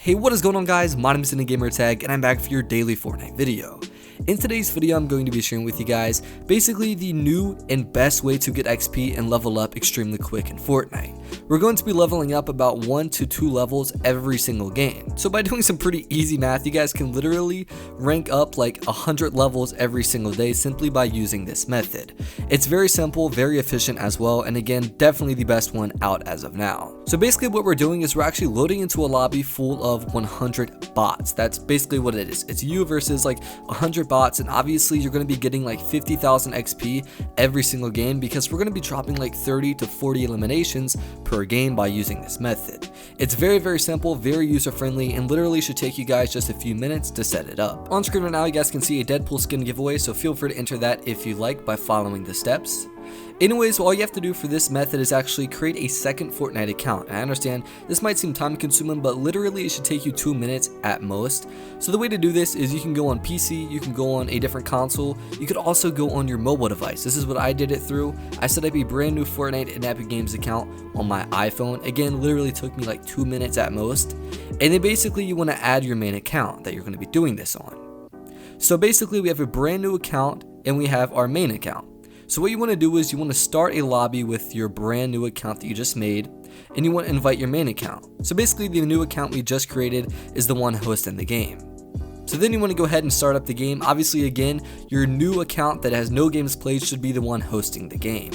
Hey, what is going on guys? My name is Gamertag and I'm back for your daily Fortnite video. In today's video, I'm going to be sharing with you guys basically the new and best way to get XP and level up extremely quick in Fortnite. We're going to be leveling up about 1 to 2 levels every single game. So by doing some pretty easy math, you guys can literally rank up like 100 levels every single day simply by using this method. It's very simple, very efficient as well, and again, definitely the best one out as of now. So basically what we're doing is we're actually loading into a lobby full of 100 bots. That's basically what it is. It's you versus like 100 bots, and obviously you're going to be getting like 50,000 XP every single game because we're going to be dropping like 30 to 40 eliminations per game by using this method. It's very simple, very user friendly, and literally should take you guys just a few minutes to set it up. On screen right now you guys can see a Deadpool skin giveaway, so feel free to enter that if you like by following the steps. Anyways, all you have to do for this method is actually create a second Fortnite account. And I understand this might seem time consuming, but literally it should take you 2 minutes at most. So the way to do this is you can go on PC, you can go on a different console, you could also go on your mobile device. This is what I did it through. I set up a brand new Fortnite and Epic Games account on my iPhone. Again, literally took me like 2 minutes at most. And then basically you want to add your main account that you're going to be doing this on. So basically we have a brand new account and we have our main account. So what you want to do is you want to start a lobby with your brand new account that you just made, and you want to invite your main account. So basically the new account we just created is the one hosting the game. So then you want to go ahead and start up the game. Obviously again, your new account that has no games played should be the one hosting the game.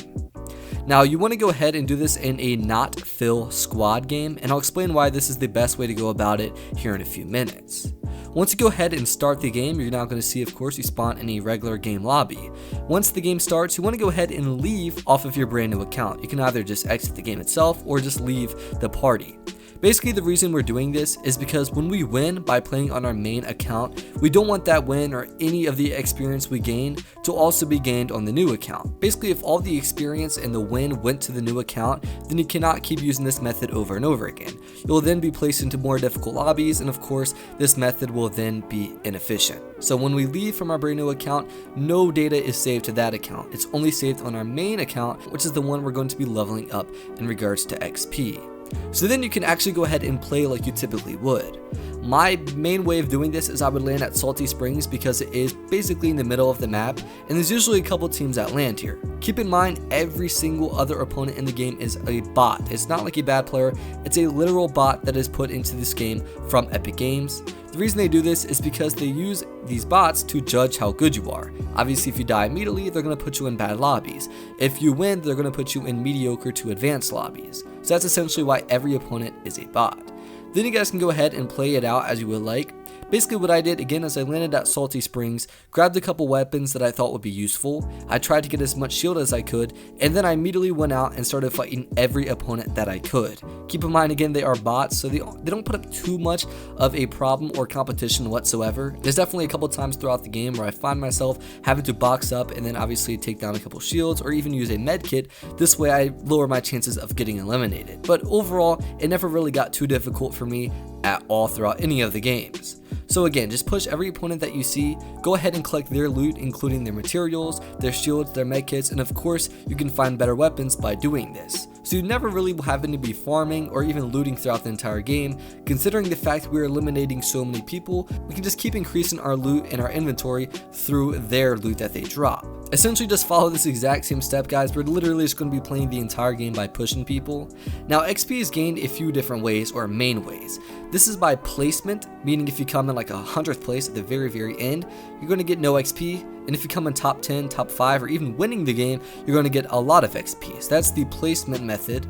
Now you want to go ahead and do this in a not fill squad game, and I'll explain why this is the best way to go about it here in a few minutes. Once you go ahead and start the game, you're now going to see, of course, you spawn in a regular game lobby. Once the game starts, you want to go ahead and leave off of your brand new account. You can either just exit the game itself or just leave the party. Basically, the reason we're doing this is because when we win by playing on our main account, we don't want that win or any of the experience we gain to also be gained on the new account. Basically, if all the experience and the win went to the new account, then you cannot keep using this method over and over again. You'll then be placed into more difficult lobbies, and of course, this method will then be inefficient. So when we leave from our brand new account, no data is saved to that account. It's only saved on our main account, which is the one we're going to be leveling up in regards to XP. So then you can actually go ahead and play like you typically would. My main way of doing this is I would land at Salty Springs because it is basically in the middle of the map, and there's usually a couple teams that land here. Keep in mind, every single other opponent in the game is a bot. It's not like a bad player, it's a literal bot that is put into this game from Epic Games. The reason they do this is because they use these bots to judge how good you are. Obviously, if you die immediately, they're going to put you in bad lobbies. If you win, they're going to put you in mediocre to advanced lobbies. So that's essentially why every opponent is a bot. Then you guys can go ahead and play it out as you would like. Basically what I did again is I landed at Salty Springs, grabbed a couple weapons that I thought would be useful. I tried to get as much shield as I could, and then I immediately went out and started fighting every opponent that I could. Keep in mind again, they are bots, so they don't put up too much of a problem or competition whatsoever. There's definitely a couple times throughout the game where I find myself having to box up and then obviously take down a couple shields or even use a med kit. This way I lower my chances of getting eliminated. But overall, it never really got too difficult for me at all throughout any of the games. So again, just push every opponent that you see, go ahead and collect their loot, including their materials, their shields, their medkits, and of course, you can find better weapons by doing this. So you never really having to be farming or even looting throughout the entire game. Considering the fact we are eliminating so many people, we can just keep increasing our loot and our inventory through their loot that they drop. Essentially just follow this exact same step, guys. We're literally just going to be playing the entire game by pushing people. Now XP is gained a few different ways, or main ways. This is by placement, meaning if you come in like 100th place at the very end, you're going to get no XP. And if you come in top 10, top 5, or even winning the game, you're going to get a lot of XP. So that's the placement method.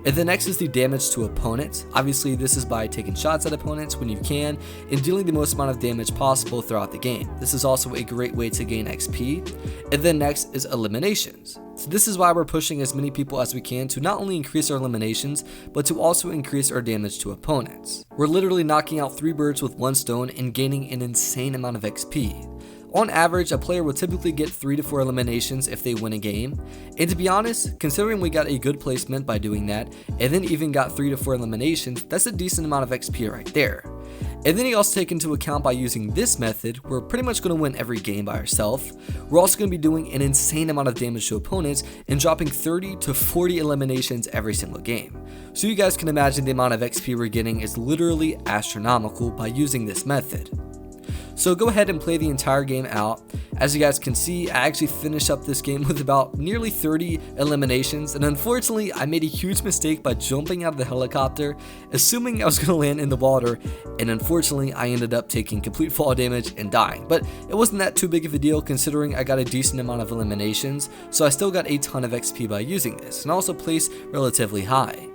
And the next is the damage to opponents. Obviously, this is by taking shots at opponents when you can and dealing the most amount of damage possible throughout the game. This is also a great way to gain XP. And then next is eliminations. So this is why we're pushing as many people as we can to not only increase our eliminations, but to also increase our damage to opponents. We're literally knocking out 3 birds with 1 stone and gaining an insane amount of XP. On average, a player will typically get 3 to 4 eliminations if they win a game, and to be honest, considering we got a good placement by doing that, and then even got 3 to 4 eliminations, that's a decent amount of XP right there. And then you also take into account by using this method, we're pretty much going to win every game by ourselves. We're also going to be doing an insane amount of damage to opponents and dropping 30 to 40 eliminations every single game. So you guys can imagine the amount of XP we're getting is literally astronomical by using this method. So go ahead and play the entire game out. As you guys can see, I actually finished up this game with about nearly 30 eliminations, and unfortunately I made a huge mistake by jumping out of the helicopter, assuming I was going to land in the water, and unfortunately I ended up taking complete fall damage and dying. But it wasn't that too big of a deal considering I got a decent amount of eliminations, so I still got a ton of XP by using this, and also placed relatively high.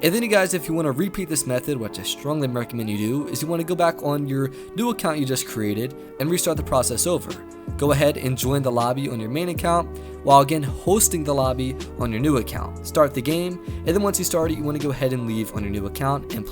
And then you guys, if you want to repeat this method, which I strongly recommend you do, is you want to go back on your new account you just created and restart the process over. Go ahead and join the lobby on your main account while again hosting the lobby on your new account. Start the game, and then once you start it, you want to go ahead and leave on your new account and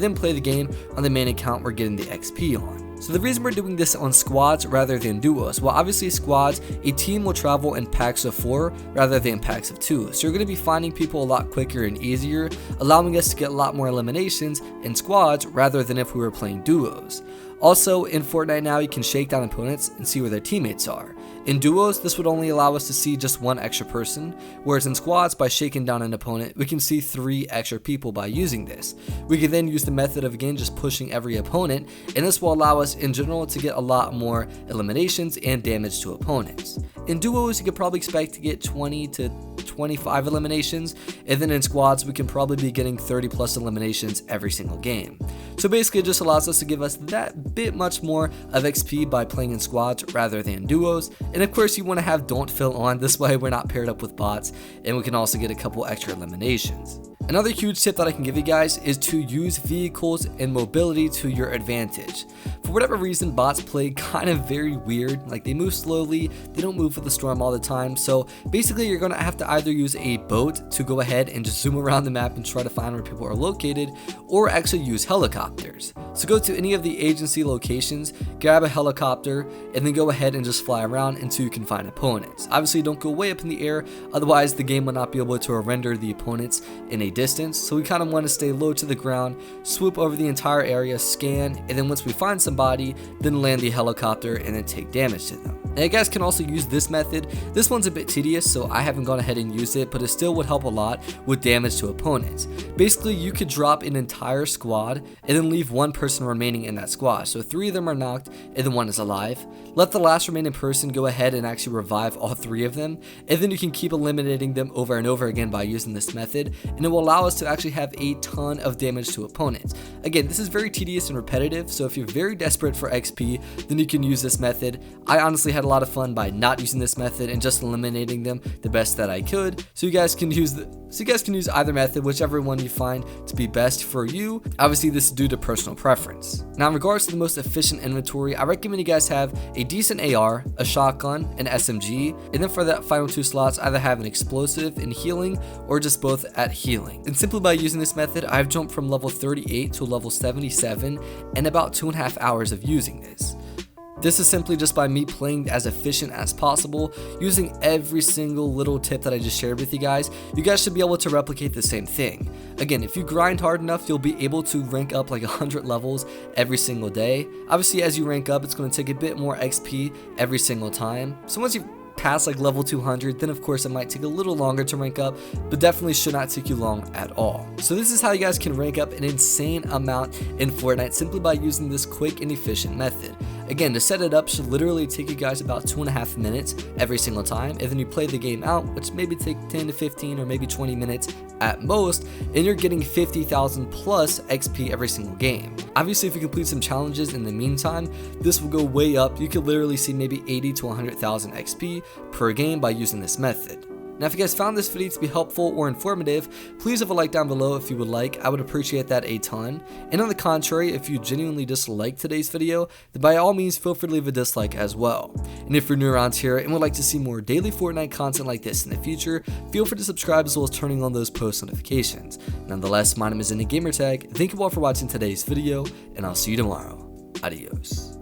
then play the game on the main account we're getting the XP on. So the reason we're doing this on squads rather than duos, well obviously squads, a team will travel in packs of 4 rather than packs of 2. So you're going to be finding people a lot quicker and easier, allowing us to get a lot more eliminations in squads rather than if we were playing duos. Also, in Fortnite now, you can shake down opponents and see where their teammates are. In duos, this would only allow us to see just one extra person, whereas in squads, by shaking down an opponent, we can see 3 extra people by using this. We can then use the method of again just pushing every opponent, and this will allow us in general to get a lot more eliminations and damage to opponents. In duos, you could probably expect to get 20 to 25 eliminations, and then in squads we can probably be getting 30 plus eliminations every single game. So basically it just allows us to give us that bit much more of XP by playing in squads rather than duos. And of course you want to have don't fill on, this way we're not paired up with bots, and we can also get a couple extra eliminations. Another huge tip that I can give you guys is to use vehicles and mobility to your advantage. For whatever reason, bots play kind of very weird, like they move slowly, they don't move with the storm all the time, so basically you're going to have to either use a boat to go ahead and just zoom around the map and try to find where people are located, or actually use helicopters. So go to any of the agency locations, grab a helicopter, and then go ahead and just fly around until you can find opponents. Obviously don't go way up in the air, otherwise the game will not be able to render the opponents in a distance, so we kind of want to stay low to the ground, swoop over the entire area, scan, and then once we find somebody, then land the helicopter and then take damage to them. Now you guys can also use this method. This one's a bit tedious, so I haven't gone ahead and used it, but it still would help a lot with damage to opponents. Basically, you could drop an entire squad and then leave one person remaining in that squad. So 3 of them are knocked and then 1 is alive. Let the last remaining person go ahead and actually revive all 3 of them, and then you can keep eliminating them over and over again by using this method, and it will allow us to actually have a ton of damage to opponents. Again, this is very tedious and repetitive, so if you're very desperate for XP, then you can use this method. I honestly had a lot of fun by not using this method and just eliminating them the best that I could. So you guys can use either method, whichever one you find to be best for you. Obviously this is due to personal preference. Now in regards to the most efficient inventory, I recommend you guys have a decent AR, a shotgun, an SMG, and then for that final 2 slots either have an explosive and healing or just both at healing. And simply by using this method, I've jumped from level 38 to level 77 in about 2.5 hours of using this. This is simply just by me playing as efficient as possible, using every single little tip that I just shared with you guys. You guys should be able to replicate the same thing. Again, if you grind hard enough, you'll be able to rank up like 100 levels every single day. Obviously, as you rank up, it's going to take a bit more XP every single time. So once you past like level 200, then of course it might take a little longer to rank up, but definitely should not take you long at all. So this is how you guys can rank up an insane amount in Fortnite simply by using this quick and efficient method. Again, to set it up should literally take you guys about 2.5 minutes every single time, and then you play the game out, which maybe take 10 to 15 or maybe 20 minutes at most, and you're getting 50,000 plus XP every single game. Obviously, if you complete some challenges in the meantime, this will go way up. You could literally see maybe 80 to 100,000 XP per game by using this method. Now if you guys found this video to be helpful or informative, please leave a like down below if you would like. I would appreciate that a ton. And on the contrary, if you genuinely disliked today's video, then by all means feel free to leave a dislike as well. And if you're new around here and would like to see more daily Fortnite content like this in the future, feel free to subscribe as well as turning on those post notifications. Nonetheless, my name is Gamertag. Thank you all for watching today's video, and I'll see you tomorrow. Adios.